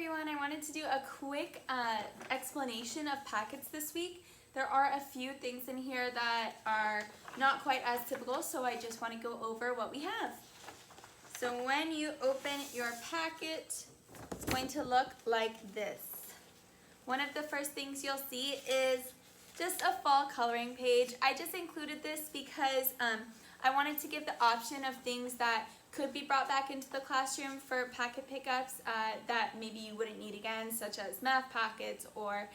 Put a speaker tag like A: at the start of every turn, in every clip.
A: everyone, I wanted to do a quick explanation of packets this week. There are a few things in here that are not quite as typical, so I just want to go over what we have. So when you open your packet, it's going to look like this. One of the first things you'll see is just a fall coloring page. I just included this because I wanted to give the option of things that could be brought back into the classroom for packet pickups that maybe you wouldn't need again, such as math packets or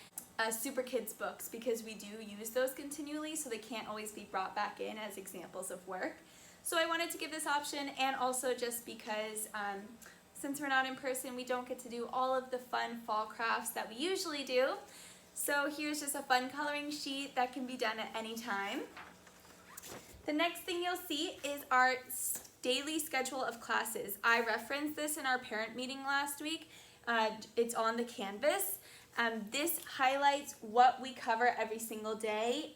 A: Super Kids books, because we do use those continually, so they can't always be brought back in as examples of work. So I wanted to give this option, and also just because since we're not in person, we don't get to do all of the fun fall crafts that we usually do. So here's just a fun coloring sheet that can be done at any time. The next thing you'll see is our daily schedule of classes. I referenced this in our parent meeting last week. It's on the Canvas. This highlights what we cover every single day.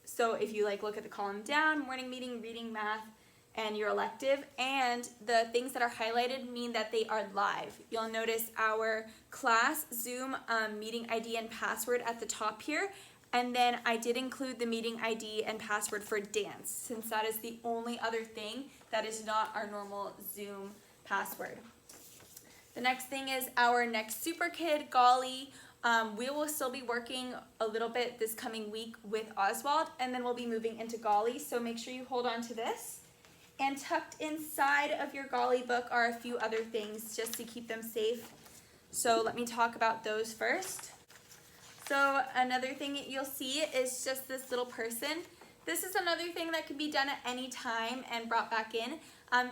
A: So if you look at the column down, morning meeting, reading, math, and your elective, and the things that are highlighted mean that they are live. You'll notice our class Zoom meeting ID and password at the top here. And then I did include the meeting ID and password for dance, since that is the only other thing that is not our normal Zoom password. The next thing is our next Super Kid, Golly. We will still be working a little bit this coming week with Oswald, and then we'll be moving into Golly, so make sure you hold on to this. And tucked inside of your Golly book are a few other things just to keep them safe. So let me talk about those first. So another thing you'll see is just this little person. This is another thing that can be done at any time and brought back in.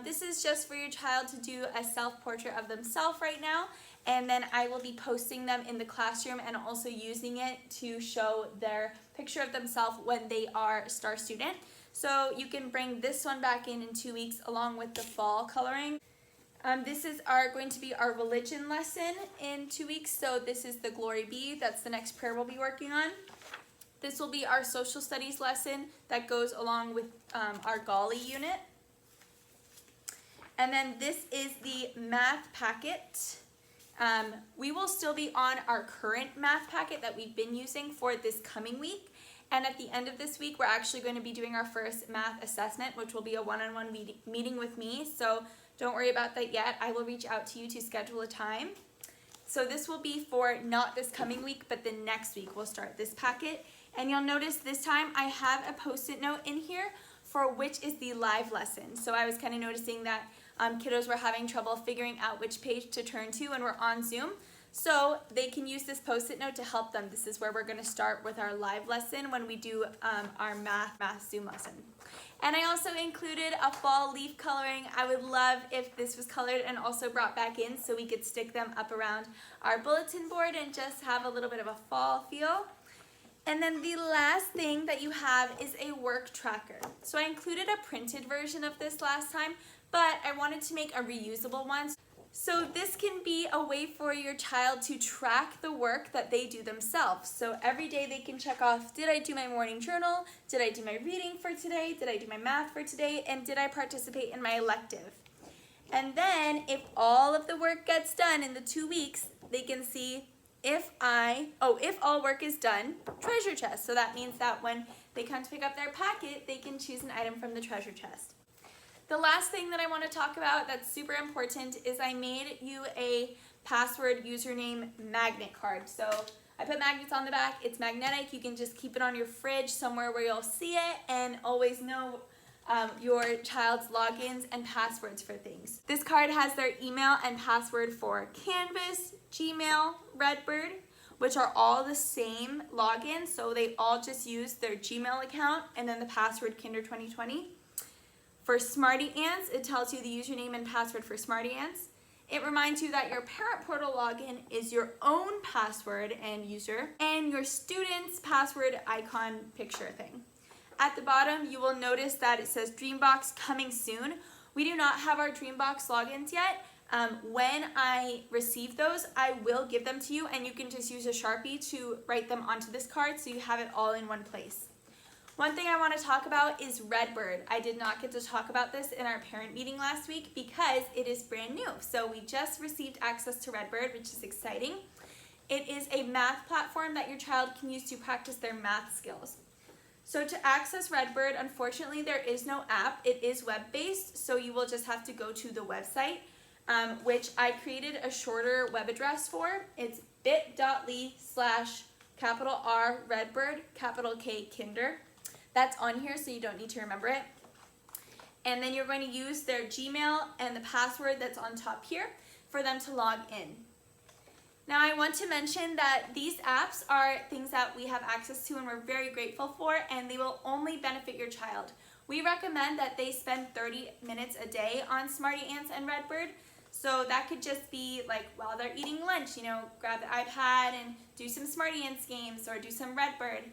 A: This is just for your child to do a self-portrait of themselves right now, and then I will be posting them in the classroom and also using it to show their picture of themselves when they are a STAR student. So you can bring this one back in 2 weeks along with the fall coloring. This is going to be our religion lesson in 2 weeks, so this is the Glory Be. That's the next prayer we'll be working on. This will be our social studies lesson that goes along with our Golly unit. And then this is the math packet. We will still be on our current math packet that we've been using for this coming week. And at the end of this week, we're actually going to be doing our first math assessment, which will be a one-on-one meeting with me. So don't worry about that yet. I will reach out to you to schedule a time. So this will be for not this coming week, but the next week we'll start this packet. And you'll notice this time I have a Post-it note in here for which is the live lesson. So I was kind of noticing that kiddos were having trouble figuring out which page to turn to when we're on Zoom. So they can use this Post-it note to help them. This is where we're going to start with our live lesson when we do our math Zoom lesson. And I also included a fall leaf coloring. I would love if this was colored and also brought back in so we could stick them up around our bulletin board and just have a little bit of a fall feel. And then the last thing that you have is a work tracker. So I included a printed version of this last time, but I wanted to make a reusable one. So this can be a way for your child to track the work that they do themselves. So every day they can check off, did I do my morning journal? Did I do my reading for today? Did I do my math for today? And did I participate in my elective? And then if all of the work gets done in the 2 weeks, they can see if all work is done, treasure chest. So that means that when they come to pick up their packet, they can choose an item from the treasure chest. The last thing that I want to talk about that's super important is I made you a password username magnet card. So I put magnets on the back. It's magnetic. You can just keep it on your fridge somewhere where you'll see it and always know your child's logins and passwords for things. This card has their email and password for Canvas, Gmail, Redbird, which are all the same login. So they all just use their Gmail account and then the password Kinder2020. For Smarty Ants, it tells you the username and password for Smarty Ants. It reminds you that your parent portal login is your own password and user, and your student's password icon picture thing. At the bottom, you will notice that it says Dreambox coming soon. We do not have our Dreambox logins yet. When I receive those, I will give them to you, and you can just use a Sharpie to write them onto this card so you have it all in one place. One thing I want to talk about is Redbird. I did not get to talk about this in our parent meeting last week because it is brand new. So we just received access to Redbird, which is exciting. It is a math platform that your child can use to practice their math skills. So to access Redbird, unfortunately, there is no app. It is web-based, so you will just have to go to the website, which I created a shorter web address for. It's bit.ly/R Redbird, K Kinder. That's on here, so you don't need to remember it. And then you're going to use their Gmail and the password that's on top here for them to log in. Now I want to mention that these apps are things that we have access to and we're very grateful for, and they will only benefit your child. We recommend that they spend 30 minutes a day on Smarty Ants and Redbird. So that could just be like while they're eating lunch, grab the iPad and do some Smarty Ants games or do some Redbird.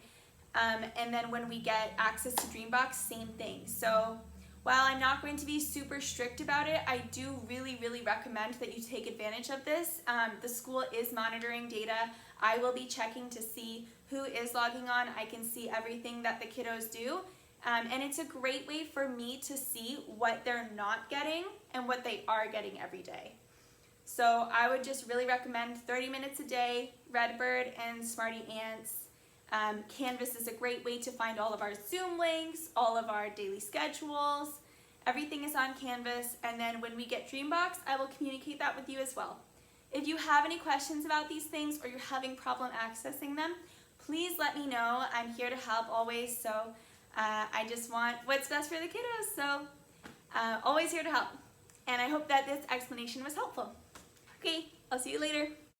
A: And then when we get access to Dreambox, same thing. So while I'm not going to be super strict about it, I do really, really recommend that you take advantage of this. The school is monitoring data. I will be checking to see who is logging on. I can see everything that the kiddos do. And it's a great way for me to see what they're not getting and what they are getting every day. So I would just really recommend 30 minutes a day, Redbird and Smarty Ants. Canvas is a great way to find all of our Zoom links, all of our daily schedules. Everything is on Canvas, and then when we get Dreambox, I will communicate that with you as well. If you have any questions about these things or you're having problem accessing them, please let me know. I'm here to help always, so I just want what's best for the kiddos, so always here to help. And I hope that this explanation was helpful. Okay, I'll see you later.